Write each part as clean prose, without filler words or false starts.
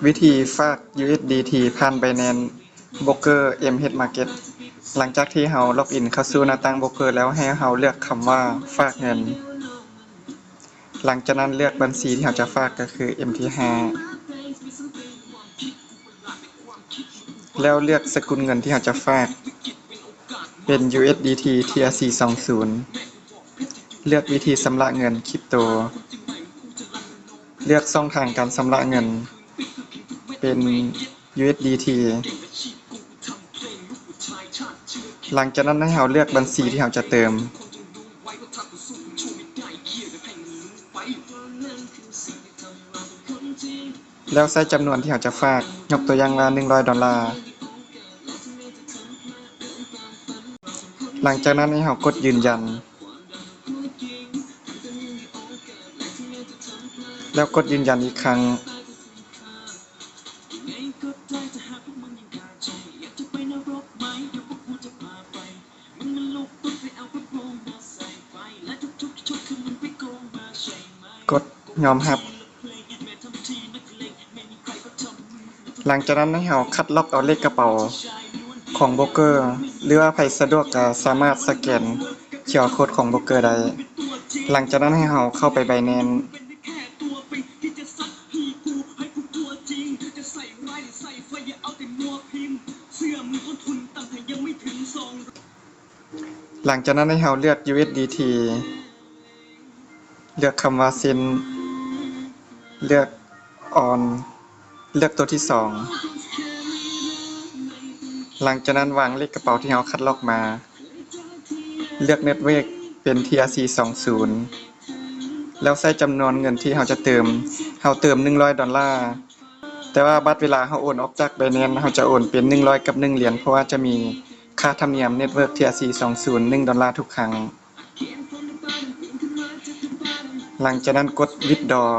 วิธีฝาก USDT ผ่าน Binance Broker MH Market หลังจากที่เราล็อกอินเข้าสู่หน้าต่างโบรกเกอร์แล้วให้เราเลือกคำว่าฝากเงินหลังจากนั้นเลือกบัญชีที่เราจะฝากก็คือ MT5 แล้วเลือกสกุลเงินที่เราจะฝากเป็น USDT TRC20 เลือกวิธีชำระเงินคริปโตเลือกช่องทางการชำระเงินเป็น USDT หลังจากนั้นให้เราเลือกบัญชีที่เราจะเติมแล้วใส่จำนวนที่เราจะฝากยกตัวอย่างว่า$100หลังจากนั้นให้เรากดยืนยันแล้วกดยืนยันอีกครั้งกดยอมรับหลังจากนั้นให้เราคัดลอกเอาเลขกระเป๋าของโบรกเกอร์หรือว่าใครสะดวกก็สามารถสแกน QR Code ของโบรกเกอร์ได้หลังจากนั้นให้เราเข้าไป Binanceหลังจากนั้นให้เราเลือก USDT เลือกคำว่า Send เลือก On เลือกตัวที่2หลังจากนั้นวางเลขกระเป๋าที่เราคัดลอกมาเลือก Network เป็น TRC20 แล้วใส่จำนวนเงินที่เราจะเติมเราเติม$100แต่ว่าบัดเวลาเราโอนออกจาก Binance เราจะโอนเป็น100กับ1เหรียญเพราะว่าจะมีค่าธรรมเนียม Network TRC20 $1ทุกครั้งหลังจากนั้นกด Withdraw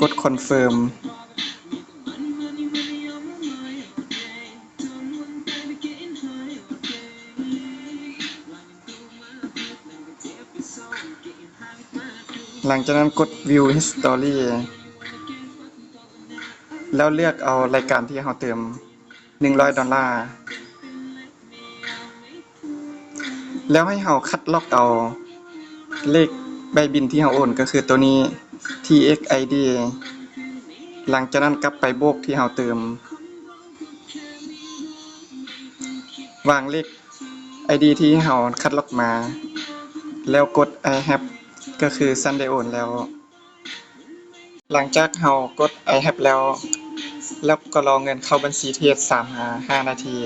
กด Confirm หลังจากนั้นกด View History แล้วเลือกเอารายการที่เราเติม$100แล้วให้เราคัดลอกเอาเลขใบบินที่เราโอนก็คือตัวนี้ TXID หลังจากนั้นกลับไปโบกที่เราเติมวางเลข ID ที่เราคัดลอกมาแล้วกด I have ก็คือฉันได้โอนแล้วหลังจากเรากด I have แล้วก็รอเงินเข้าบัญชีเทศ3-5 นาที